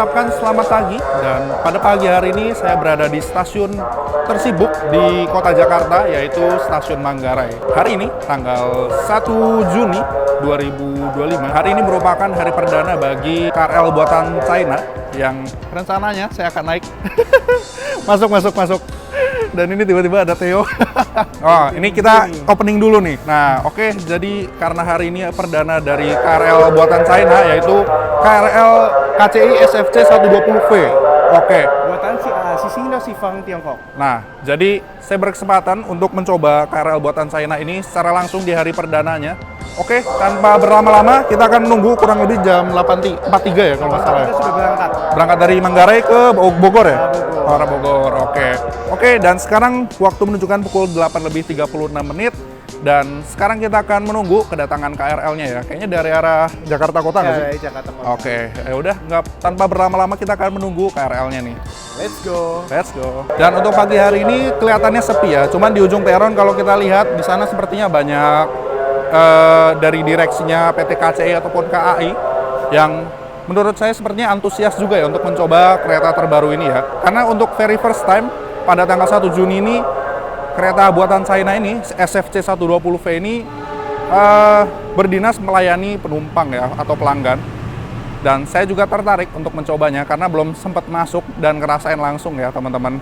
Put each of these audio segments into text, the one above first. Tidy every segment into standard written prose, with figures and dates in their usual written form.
mengucapkan selamat pagi. Dan pada pagi hari ini saya berada di stasiun tersibuk di kota Jakarta, yaitu Stasiun Manggarai. Hari ini, tanggal 1 Juni 2025, hari ini merupakan hari perdana bagi KRL buatan China yang rencananya saya akan naik. Masuk. Dan ini tiba-tiba ada Theo. Oh, ini kita opening dulu nih. Nah, oke, jadi karena hari ini perdana dari KRL buatan China, yaitu KRL KCI SFC 120V. Oke. Buatan Sisino Sifang Tiongkok. Nah, jadi saya berkesempatan untuk mencoba KRL buatan China ini secara langsung di hari perdananya. Oke, tanpa berlama-lama, kita akan menunggu kurang lebih jam 8.43 ya kalau nggak salah. Kita sudah berangkat. Berangkat dari Manggarai ke Bogor ya? Oh, Bogor, oke. Oke, dan sekarang waktu menunjukkan pukul 8:36. Dan sekarang kita akan menunggu kedatangan KRL-nya ya. Kayaknya dari arah Jakarta Kota nggak sih? Dari Jakarta Kota. Oke, ya udah, nggak tanpa berlama-lama kita akan menunggu KRL-nya nih. Let's go. Let's go. Dan untuk pagi hari ini kelihatannya sepi ya. Cuman di ujung peron kalau kita lihat di sana sepertinya banyak dari direksinya PT KCI ataupun KAI yang menurut saya sepertinya antusias juga ya untuk mencoba kereta terbaru ini ya. Karena untuk very first time pada tanggal 1 Juni ini kereta buatan China ini SFC 120V ini berdinas melayani penumpang ya atau pelanggan. Dan saya juga tertarik untuk mencobanya karena belum sempat masuk dan ngerasain langsung ya teman-teman.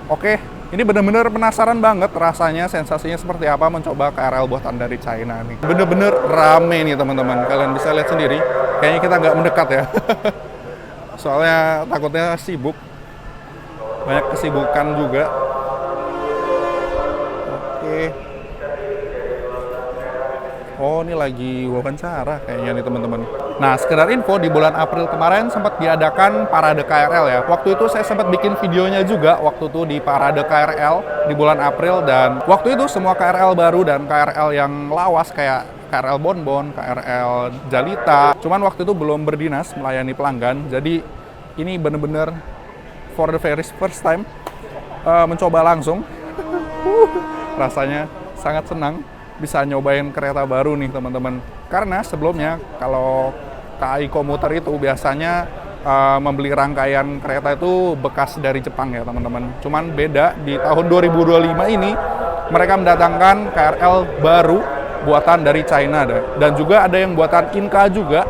Oke, ini bener-bener penasaran banget rasanya, sensasinya seperti apa mencoba KRL buatan dari China nih. Bener-bener rame nih teman-teman, kalian bisa lihat sendiri. Kayaknya kita nggak mendekat ya. Soalnya takutnya sibuk. Banyak kesibukan juga. Oke. Oh, ini lagi wawancara kayaknya nih teman-teman. Nah, sekedar info, di bulan April kemarin sempat diadakan parade KRL ya. Waktu itu saya sempat bikin videonya juga, waktu itu di parade KRL di bulan April. Dan waktu itu semua KRL baru dan KRL yang lawas kayak KRL Bonbon, KRL Jalita. Cuman waktu itu belum berdinas melayani pelanggan. Jadi ini bener-bener for the very first time mencoba langsung. Rasanya sangat senang bisa nyobain kereta baru nih teman-teman. Karena sebelumnya kalau KAI komuter itu biasanya membeli rangkaian kereta itu bekas dari Jepang ya teman-teman. Cuman beda di tahun 2025 ini mereka mendatangkan KRL baru buatan dari China dan juga ada yang buatan Inka juga.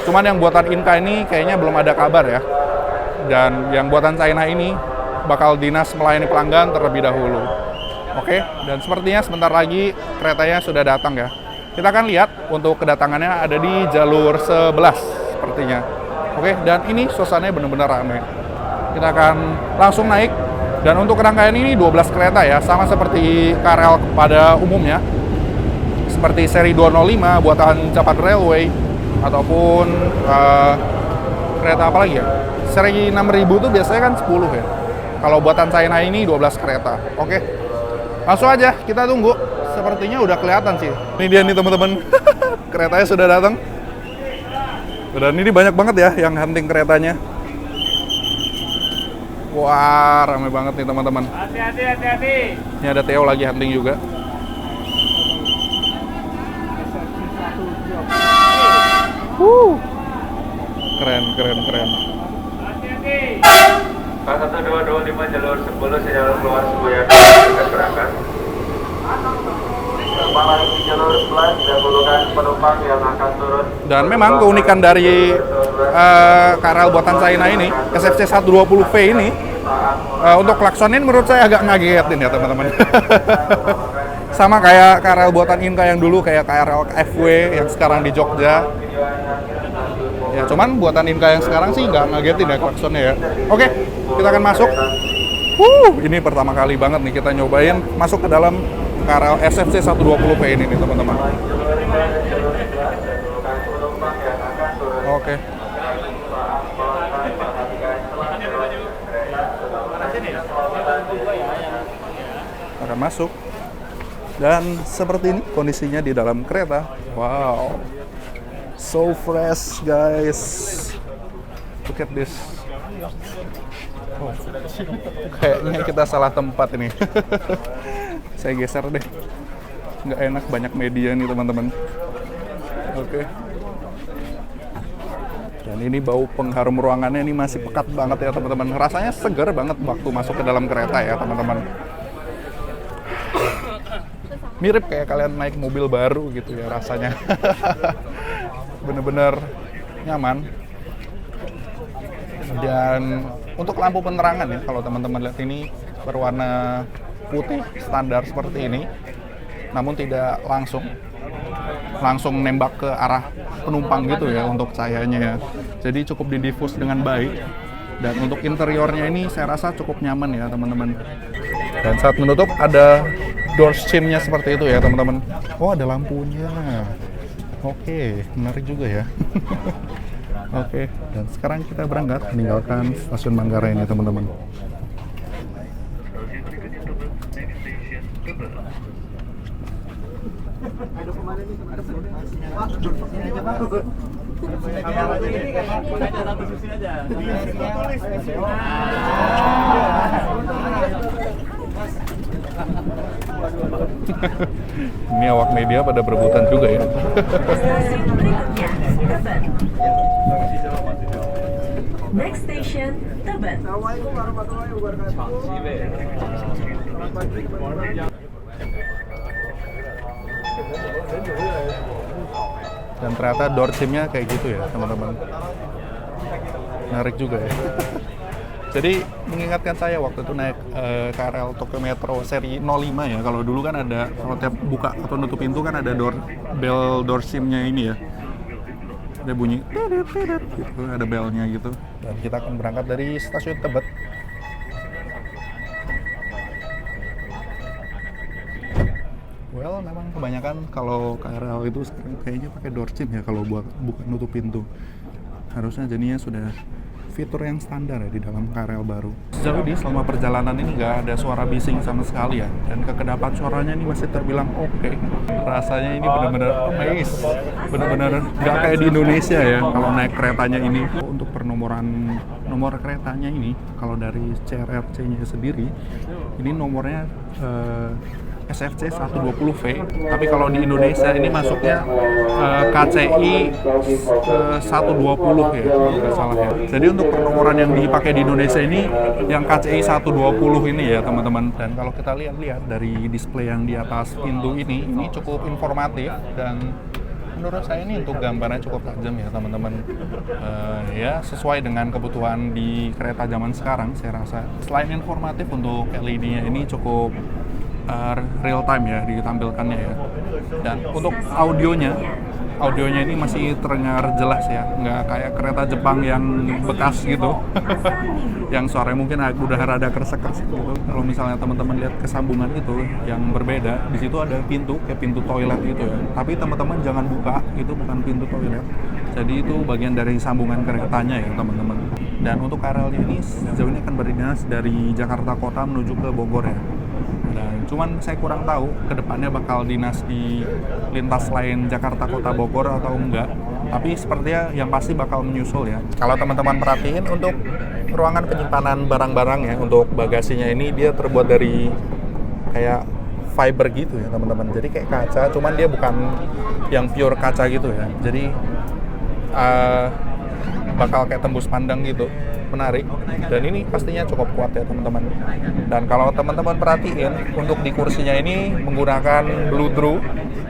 Cuman yang buatan Inka ini kayaknya belum ada kabar ya. Dan yang buatan China ini bakal dinas melayani pelanggan terlebih dahulu. Oke, dan sepertinya sebentar lagi keretanya sudah datang ya. Kita akan lihat untuk kedatangannya ada di jalur 11 sepertinya. Oke, dan ini suasananya benar-benar ramai. Kita akan langsung naik. Dan untuk rangkaian ini 12 kereta ya, sama seperti KRL pada umumnya. Seperti seri 205 buatan Japan Railway ataupun kereta apa lagi ya? Seri 6000 itu biasanya kan 10 ya. Kalau buatan China ini 12 kereta. Oke. Langsung aja, kita tunggu. Sepertinya udah kelihatan sih. Ini dia nih teman-teman. Keretanya sudah datang. Dan ini banyak banget ya yang hunting keretanya. Wah, ramai banget nih teman-teman. Hati-hati. Ini ada Theo lagi hunting juga. Keren. Hati-hati. K1225 jalur 10 sinyal keluar Semuanya akan berangkat. Kepala di jalur 11 dahulukan penumpang yang akan turun. Dan memang keunikan dari KRL buatan China ini, SFC 120V ini, untuk klaksonin menurut saya agak ngagetin ya teman-teman. Sama kayak KRL buatan Inka yang dulu, kayak KRL FW yang sekarang di Jogja. Ya, cuman buatan Inka yang sekarang sih nggak ngagetin ya klaksonnya ya. Oke, kita akan masuk. Ini pertama kali banget nih kita nyobain masuk ke dalam KRL SFC 120V ini nih teman-teman. Oke. Akan masuk. Dan seperti ini kondisinya di dalam kereta. Wow. So fresh guys. Look at this. Oh, kayaknya kita salah tempat ini. Saya geser deh. Nggak enak, banyak media nih teman-teman. Oke. Dan ini bau pengharum ruangannya ini masih pekat banget ya teman-teman. Rasanya segar banget waktu masuk ke dalam kereta ya teman-teman. Mirip kayak kalian naik mobil baru gitu ya rasanya. Bener-bener nyaman. Dan untuk lampu penerangan ya, kalau teman-teman lihat ini berwarna putih standar seperti ini, namun tidak langsung nembak ke arah penumpang gitu ya untuk cahayanya ya. Jadi cukup didifus dengan baik. Dan untuk interiornya ini saya rasa cukup nyaman ya teman-teman. Dan saat menutup ada door shim-nya seperti itu ya teman-teman. Oh, ada lampunya. Oke, menarik juga ya. Oke, dan sekarang kita berangkat meninggalkan stasiun Manggarai ini teman-teman. Ini awak media pada berebutan juga ya. Next station, Tebet. Assalamualaikum warahmatullahi wabarakatuh. Dan ternyata door trim-nya kayak gitu ya teman-teman. Menarik juga ya. Jadi mengingatkan saya waktu itu naik KRL Tokyo Metro seri 05 ya. Kalau dulu kan ada, kalau tiap buka atau nutup pintu kan ada bell door trim-nya ini ya. Ada bunyi gitu, ada belnya gitu. Dan kita akan berangkat dari stasiun Tebet. Well, memang kebanyakan kalau KRL itu sekarang kayaknya pakai door trim ya kalau buat buka nutup pintu. Harusnya jadinya sudah fitur yang standar ya di dalam KRL baru. Sejauh ini selama perjalanan ini nggak ada suara bising sama sekali ya. Dan kekedapan suaranya ini masih terbilang oke. Rasanya ini benar-benar amazed. Benar-benar nggak kayak di Indonesia ya kalau naik keretanya ini. Untuk pernomoran nomor keretanya ini, kalau dari CRRC-nya sendiri, ini nomornya SFC 120V, tapi kalau di Indonesia ini masuknya KCI 120 ya, kalau nggak salah ya. Jadi untuk pernomoran yang dipakai di Indonesia ini, yang KCI 120 ini ya teman-teman. Dan kalau kita lihat dari display yang di atas pintu ini cukup informatif dan menurut saya ini untuk gambarnya cukup tajam ya teman-teman. Ya sesuai dengan kebutuhan di kereta zaman sekarang saya rasa. Selain informatif, untuk LED-nya ini cukup real time ya ditampilkannya ya. Dan untuk audionya ini masih terdengar jelas ya, nggak kayak kereta Jepang yang bekas gitu yang suaranya mungkin udah rada kresek-kresek gitu. Kalau misalnya teman-teman lihat kesambungan itu yang berbeda, di situ ada pintu kayak pintu toilet gitu ya, tapi teman-teman jangan buka, itu bukan pintu toilet, jadi itu bagian dari sambungan keretanya ya teman-teman. Dan untuk KRL ini sejauh ini akan berdinas dari Jakarta Kota menuju ke Bogor ya. Dan cuman saya kurang tahu kedepannya bakal dinas di lintas lain Jakarta Kota Bogor atau enggak. Tapi sepertinya yang pasti bakal menyusul ya. Kalau teman-teman perhatiin untuk ruangan penyimpanan barang-barang ya, untuk bagasinya ini dia terbuat dari kayak fiber gitu ya teman-teman. Jadi kayak kaca, cuman dia bukan yang pure kaca gitu ya. Jadi bakal kayak tembus pandang gitu. Menarik, dan ini pastinya cukup kuat ya teman-teman. Dan kalau teman-teman perhatiin, untuk di kursinya ini menggunakan bludru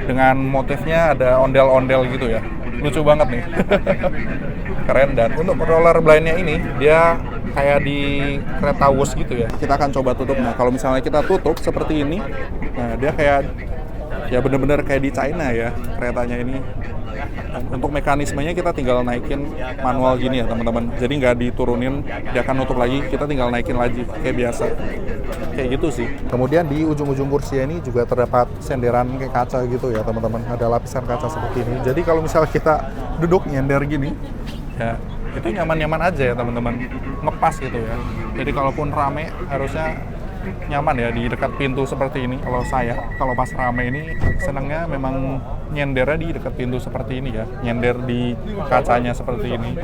dengan motifnya ada ondel-ondel gitu ya, lucu banget nih. Keren. Dan untuk roller blind-nya ini dia kayak di kereta Wus gitu ya. Kita akan coba tutupnya. Kalau misalnya kita tutup seperti ini, nah dia kayak ya bener-bener kayak di China ya keretanya ini. Untuk mekanismenya kita tinggal naikin manual gini ya teman-teman, jadi nggak diturunin, dia akan nutup lagi, kita tinggal naikin lagi kayak biasa, kayak gitu sih. Kemudian di ujung-ujung kursi ini juga terdapat senderan kayak kaca gitu ya teman-teman, ada lapisan kaca seperti ini. Jadi kalau misalnya kita duduk nyender gini ya, itu nyaman-nyaman aja ya teman-teman, ngepas gitu ya. Jadi kalaupun rame harusnya nyaman ya di dekat pintu seperti ini. Kalau pas rame ini senangnya memang nyendernya di dekat pintu seperti ini ya, nyender di kacanya seperti ini.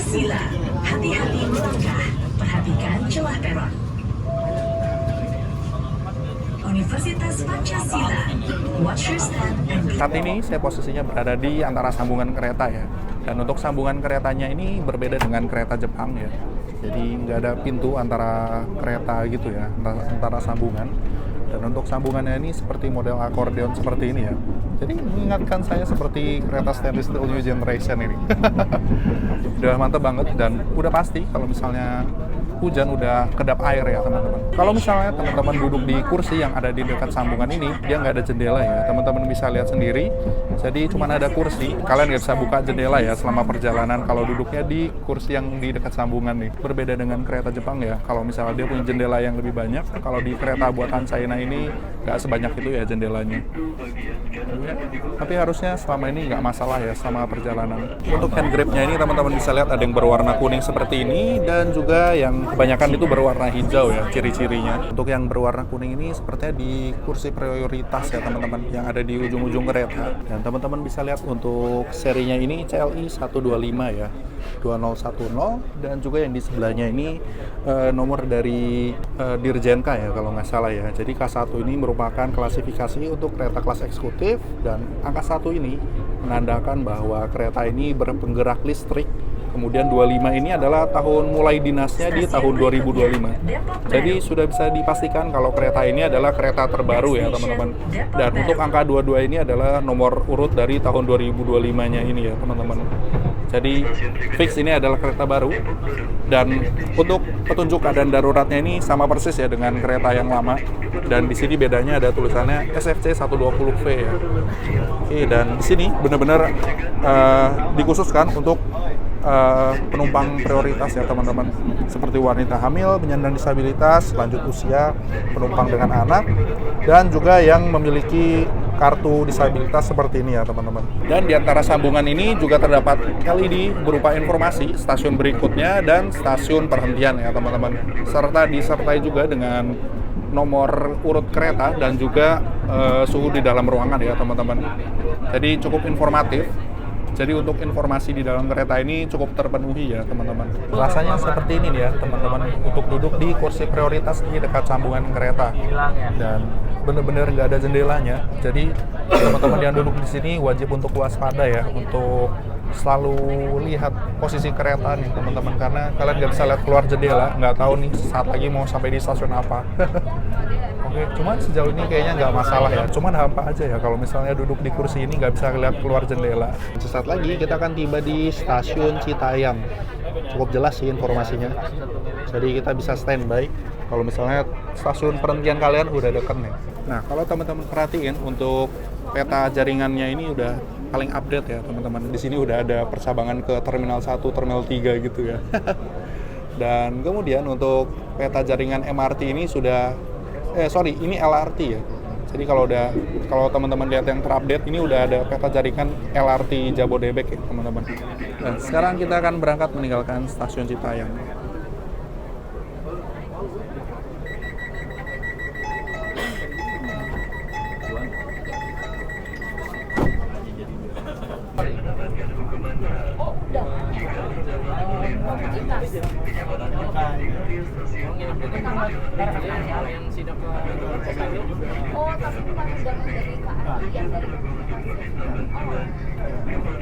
Pancasila. Hati-hati melangkah. Perhatikan celah peron. Universitas Pancasila. Watch your step and be Saat ini saya posisinya berada di antara sambungan kereta ya. Dan untuk sambungan keretanya ini berbeda dengan kereta Jepang ya. Jadi nggak ada pintu antara kereta gitu ya, antara sambungan. Dan untuk sambungannya ini seperti model akordeon seperti ini ya. Jadi mengingatkan saya seperti kereta stainless steel new generation ini. Udah mantep banget dan udah pasti kalau misalnya hujan udah kedap air ya teman-teman. Kalau misalnya teman-teman duduk di kursi yang ada di dekat sambungan ini, dia nggak ada jendela ya. Teman-teman bisa lihat sendiri. Jadi cuma ada kursi. Kalian nggak bisa buka jendela ya selama perjalanan kalau duduknya di kursi yang di dekat sambungan nih. Berbeda dengan kereta Jepang ya. Kalau misalnya dia punya jendela yang lebih banyak, kalau di kereta buatan China ini nggak sebanyak itu ya jendelanya. Tapi harusnya selama ini nggak masalah ya selama perjalanan. Untuk hand gripnya ini teman-teman bisa lihat ada yang berwarna kuning seperti ini dan juga yang kebanyakan itu berwarna hijau ya ciri-cirinya. Untuk yang berwarna kuning ini sepertinya di kursi prioritas ya teman-teman yang ada di ujung-ujung kereta. Dan teman-teman bisa lihat untuk serinya ini CLI 125 ya 2010 dan juga yang di sebelahnya ini nomor dari Dirjenka ya kalau nggak salah ya. Jadi K1 ini merupakan klasifikasi untuk kereta kelas eksekutif dan angka 1 ini menandakan bahwa kereta ini berpenggerak listrik. Kemudian 25 ini adalah tahun mulai dinasnya di tahun 2025. Jadi sudah bisa dipastikan kalau kereta ini adalah kereta terbaru ya teman-teman. Dan untuk angka 22 ini adalah nomor urut dari tahun 2025-nya ini ya teman-teman. Jadi fix ini adalah kereta baru. Dan untuk petunjuk keadaan daruratnya ini sama persis ya dengan kereta yang lama. Dan di sini bedanya ada tulisannya SFC 120V ya. Oke, dan di sini benar-benar dikhususkan untuk penumpang prioritas ya teman-teman, seperti wanita hamil, penyandang disabilitas, lanjut usia, penumpang dengan anak, dan juga yang memiliki kartu disabilitas seperti ini ya teman-teman. Dan di antara sambungan ini juga terdapat LED berupa informasi stasiun berikutnya dan stasiun perhentian ya teman-teman, serta disertai juga dengan nomor urut kereta dan juga suhu di dalam ruangan ya teman-teman. Jadi cukup informatif. Jadi untuk informasi di dalam kereta ini cukup terpenuhi ya teman-teman. Rasanya seperti ini nih ya teman-teman, untuk duduk di kursi prioritas di dekat sambungan kereta. Dan benar-benar nggak ada jendelanya. Jadi teman-teman yang duduk di sini wajib untuk waspada ya, untuk selalu lihat posisi kereta nih teman-teman, karena kalian nggak bisa lihat keluar jendela, nggak tahu nih saat lagi mau sampai di stasiun apa. Oke, cuman sejauh ini kayaknya nggak masalah ya, cuman hampa aja ya kalau misalnya duduk di kursi ini nggak bisa lihat keluar jendela. Sesaat lagi kita akan tiba di stasiun Citayam. Cukup jelas sih informasinya, jadi kita bisa standby kalau misalnya stasiun perhentian kalian udah deket nih. Nah, kalau teman-teman perhatiin untuk peta jaringannya ini udah paling update ya teman-teman. Di sini udah ada percabangan ke Terminal 1, Terminal 3 gitu ya. Dan kemudian untuk peta jaringan MRT ini sudah ini LRT ya. Jadi kalau teman-teman lihat yang terupdate ini udah ada peta jaringan LRT Jabodebek ya teman-teman. Dan sekarang kita akan berangkat meninggalkan stasiun Citayam. Oh, tapi bukan undangan dari KAI yang dari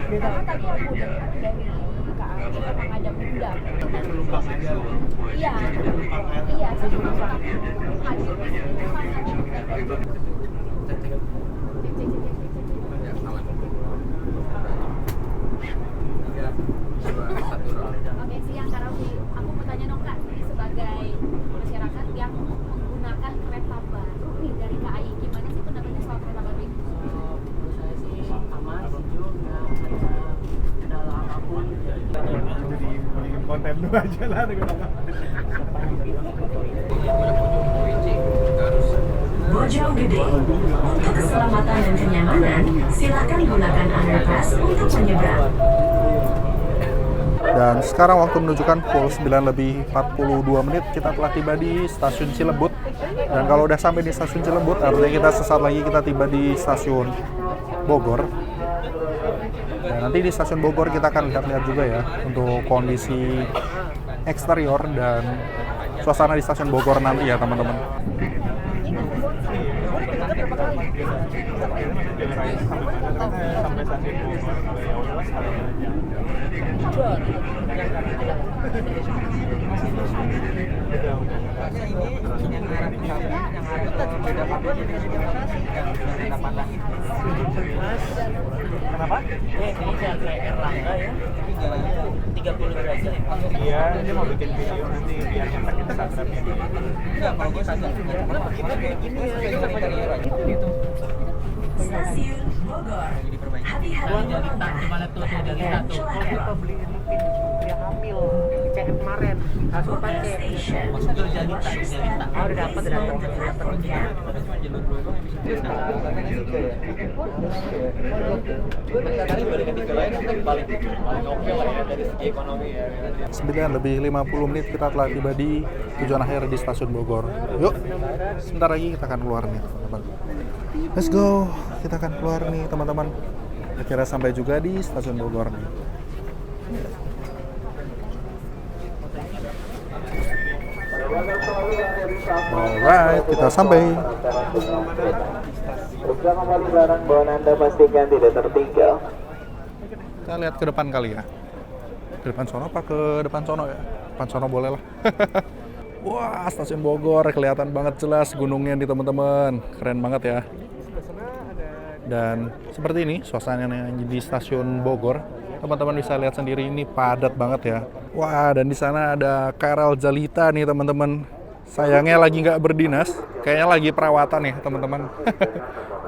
karena tadi aku dengar dari KAI memang ada undang. Iya, iya, Oke, siang Kak Raffi. Aku mau tanya dong Kak, sebagai masyarakat yang menggunakan kereta baru nih dari KAI, gimana sih pendapatnya soal kereta baru ini? Menurut saya sih aman, sejuk, nggak ada kendala apapun. Jadi bikin konten lu aja lah dengan apa. Bojonggede. Untuk keselamatan dan kenyamanan, silakan gunakan underpass untuk menyeberang. Dan sekarang waktu menunjukkan pukul 9:42, kita telah tiba di stasiun Cilebut. Dan kalau udah sampai di stasiun Cilebut, artinya kita sesaat lagi kita tiba di stasiun Bogor. Dan nanti di stasiun Bogor kita akan lihat-lihat juga ya untuk kondisi eksterior dan suasana di stasiun Bogor nanti ya teman-teman. Sampai stasiun Bogor. Ya udahlah sekalian aja. Kenapa? Ini jangan kayak Erlangga ya. Tapi jalannya 30 derajat. Iya, dia mau bikin video nanti biar nyetak Instagramnya. Enggak, kalau gue sadar. Kita kayak gini ya. Gitu. Stasiun Bogor. Hati-hati melangkah dan celaka. Dia hamil CM kemarin. Langsung Bogor pakai. Station. Maksudnya Jalita. Oh, Udah dapat. Sembilan lebih 50 menit kita telah tiba di tujuan akhir di stasiun Bogor. Yuk, sebentar lagi kita akan keluar nih teman-teman. Let's go, kita akan keluar nih teman-teman. Akhirnya sampai juga di stasiun Bogor nih. Alright, kita sampai. Jika kembali barang bawaan Anda pastikan tidak tertinggal. Kita lihat ke depan kali ya. Ke depan sono apa ke depan sono ya? Depan sono boleh lah. Wah, stasiun Bogor kelihatan banget jelas gunungnya nih teman-teman. Keren banget ya. Dan seperti ini suasananya di stasiun Bogor. Teman-teman bisa lihat sendiri ini padat banget ya. Wah, dan di sana ada KRL Jalita nih teman-teman. Sayangnya lagi nggak berdinas. Kayaknya lagi perawatan nih teman-teman.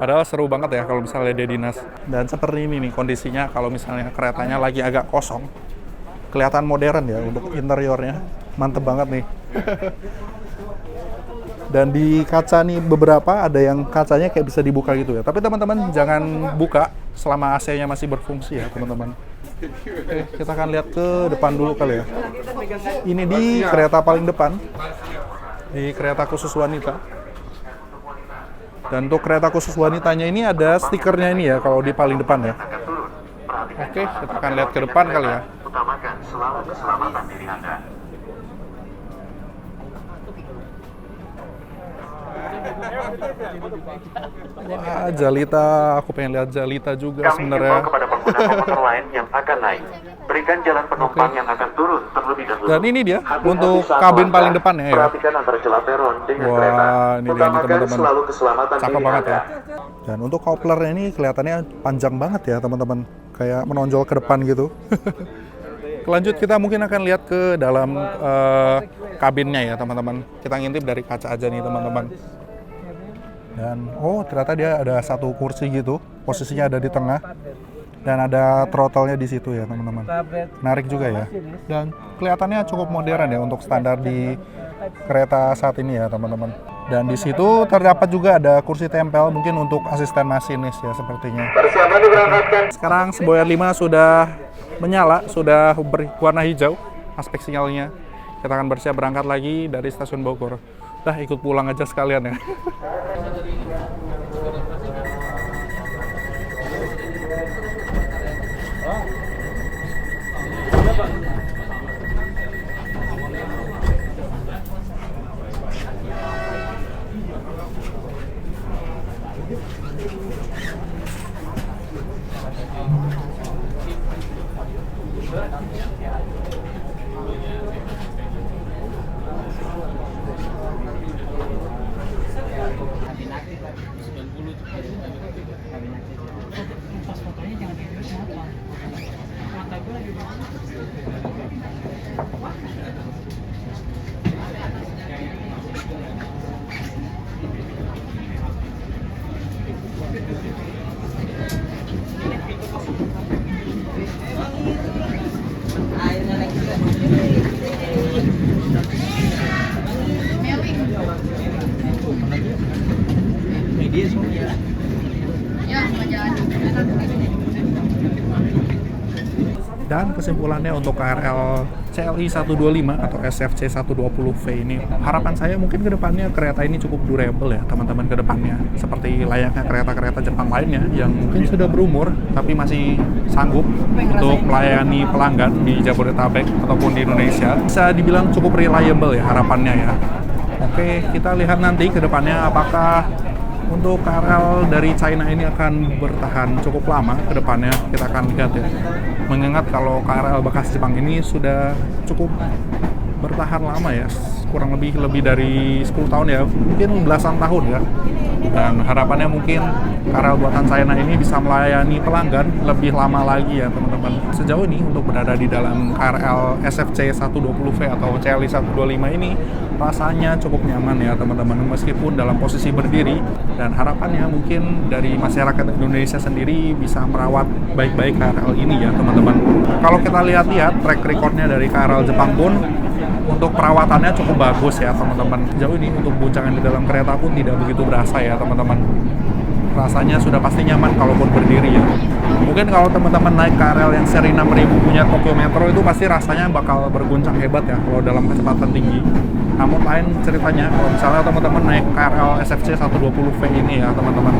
Padahal seru banget ya kalau misalnya dia dinas. Dan seperti ini nih kondisinya kalau misalnya keretanya lagi agak kosong. Kelihatan modern ya untuk interiornya. Mantep banget nih. Dan di kaca nih beberapa ada yang kacanya kayak bisa dibuka gitu ya. Tapi teman-teman jangan buka selama AC-nya masih berfungsi ya teman-teman. Oke, kita akan lihat ke depan dulu kali ya. Ini di kereta paling depan. Di kereta khusus wanita. Dan untuk kereta khusus wanitanya ini ada stikernya ini ya kalau di paling depan ya. Oke, kita akan lihat ke depan kali ya. Utamakan selalu keselamatan diri Anda. Wah, Jalita, aku pengen lihat Jalita juga Kami sebenarnya. himbau kepada pengguna komuter lain yang akan naik, berikan jalan penumpang yang akan turun terlebih dahulu. Dan ini dia Hati-hati untuk saat kabin melangkah. paling depannya ya. Perhatikan antara celah peron dengan Wah, kereta. ini dia nih, Utamakan teman-teman. selalu keselamatan Cakep diri banget Anda. ya. Dan untuk koplernya ini kelihatannya panjang banget ya teman-teman. Kayak menonjol ke depan gitu. Lanjut kita mungkin akan lihat ke dalam kabinnya ya teman-teman. Kita ngintip dari kaca aja nih teman-teman. Dan oh ternyata dia ada satu kursi gitu. Posisinya ada di tengah. Dan ada throttle-nya di situ ya teman-teman. Menarik juga ya. Dan kelihatannya cukup modern ya untuk standar di kereta saat ini ya teman-teman. Dan di situ terdapat juga ada kursi tempel mungkin untuk asisten masinis ya sepertinya. Persiapan diberangkatkan. Sekarang semboyan 5 sudah menyala, sudah berwarna hijau aspek sinyalnya. Kita akan bersiap berangkat lagi dari stasiun Bogor. Dah ikut pulang aja sekalian ya. Airnya Dan kesimpulannya untuk KRL CLI 125 atau SFC 120V ini, harapan saya mungkin ke depannya kereta ini cukup durable ya teman-teman ke depannya. Seperti layaknya kereta-kereta Jepang lainnya yang mungkin sudah berumur tapi masih sanggup untuk melayani pelanggan di Jabodetabek ataupun di Indonesia. Bisa dibilang cukup reliable ya harapannya ya. Oke, kita lihat nanti ke depannya apakah untuk KRL dari China ini akan bertahan cukup lama ke depannya. Kita akan lihat ya. Mengingat kalau KRL bekas Jepang ini sudah cukup bertahan lama ya, kurang lebih dari 10 tahun ya, mungkin belasan tahun ya. Dan harapannya mungkin KRL buatan China ini bisa melayani pelanggan lebih lama lagi ya teman-teman. Sejauh ini untuk berada di dalam KRL SFC 120V atau CLI 125 ini rasanya cukup nyaman ya teman-teman, meskipun dalam posisi berdiri. Dan harapannya mungkin dari masyarakat Indonesia sendiri bisa merawat baik-baik KRL ini ya teman-teman. Kalau kita lihat-lihat track recordnya dari KRL Jepang pun untuk perawatannya cukup bagus ya teman-teman. Jauh ini untuk guncangan di dalam kereta pun tidak begitu berasa ya teman-teman. Rasanya sudah pasti nyaman kalaupun berdiri ya. Mungkin kalau teman-teman naik KRL yang seri 6000 punya Tokyo Metro itu pasti rasanya bakal berguncang hebat ya kalau dalam kecepatan tinggi. Namun lain ceritanya kalau misalnya teman-teman naik KRL SFC 120V ini ya teman-teman,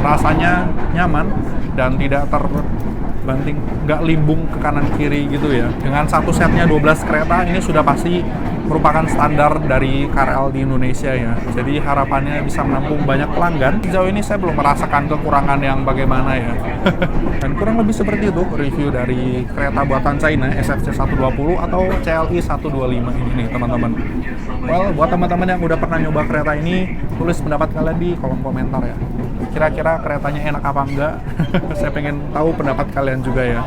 rasanya nyaman dan tidak terbanting, nggak limbung ke kanan kiri gitu ya. Dengan satu setnya 12 kereta ini sudah pasti merupakan standar dari KRL di Indonesia ya. Jadi harapannya bisa menampung banyak pelanggan. Sejauh ini saya belum merasakan kekurangan yang bagaimana ya. Dan kurang lebih seperti itu review dari kereta buatan China SFC 120 atau CLI 125 ini nih teman-teman. Well, buat teman-teman yang udah pernah nyoba kereta ini, tulis pendapat kalian di kolom komentar ya. Kira-kira keretanya enak apa enggak? Saya pengen tahu pendapat kalian juga ya.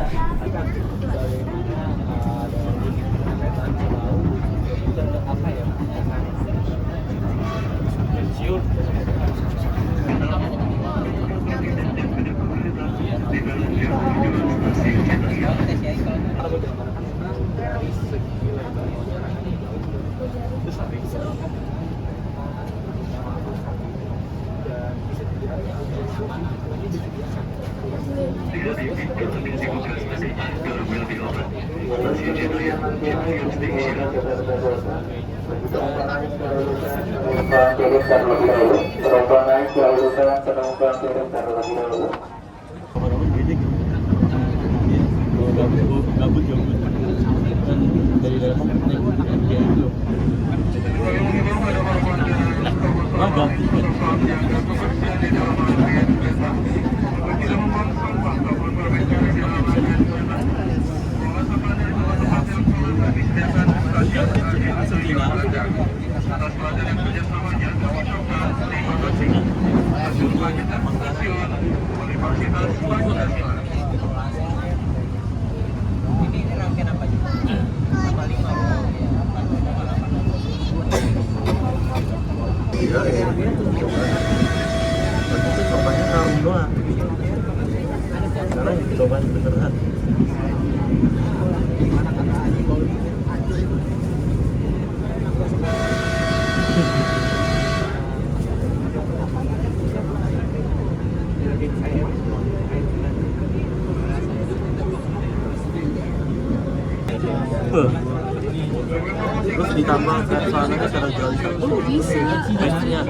Terus ditambah suasananya secara jauh. Oh bisa. Biasanya.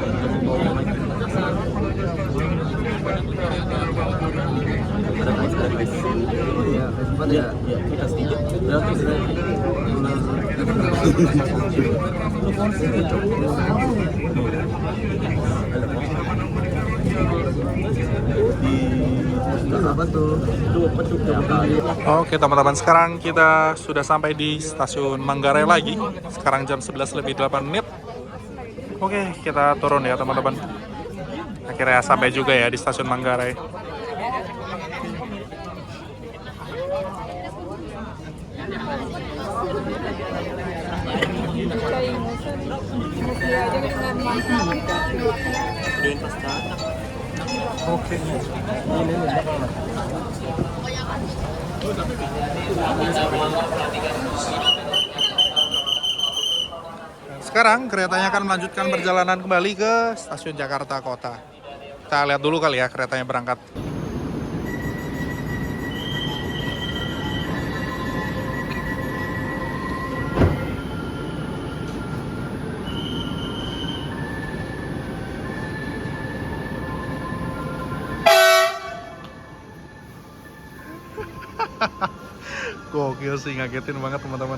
Ada guys. Iya, ya. Iya, kita sedikit. Gratis. Oke teman-teman, sekarang kita sudah sampai di stasiun Manggarai lagi. Sekarang jam 11:08. Oke, kita turun ya teman-teman. Akhirnya sampai juga ya di stasiun Manggarai. Oke. Sekarang keretanya akan melanjutkan perjalanan kembali ke stasiun Jakarta Kota. Kita lihat dulu kali ya keretanya berangkat. Gokil sih, ngagetin banget teman-teman.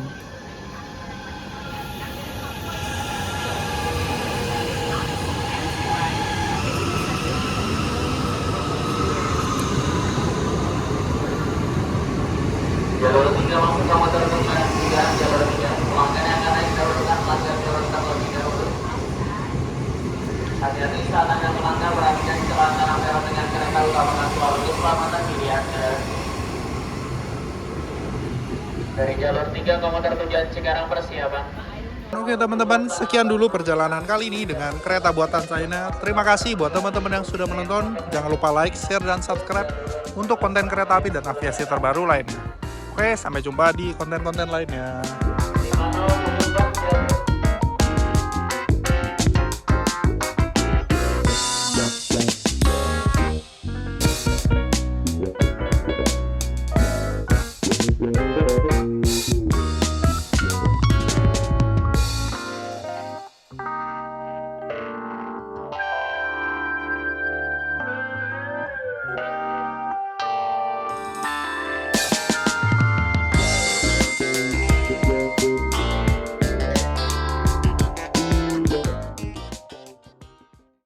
Jalur 3 masuk ke motor tujuan 3, jalur 3. Pelanggan yang akan naik jalur 4 melanggar jalur terlebih dahulu. Hati-hati saat Anda melanggar, perhatikan kecelakaan antara dengan kereta utama nasional untuk keselamatan diri Anda. Dari jalur 3 komuter tujuan Cikarang persiapan. Oke teman-teman, sekian dulu perjalanan kali ini dengan kereta buatan China. Terima kasih buat teman-teman yang sudah menonton. Jangan lupa like, share, dan subscribe untuk konten kereta api dan aviasi terbaru lainnya. Oke, sampai jumpa di konten-konten lainnya.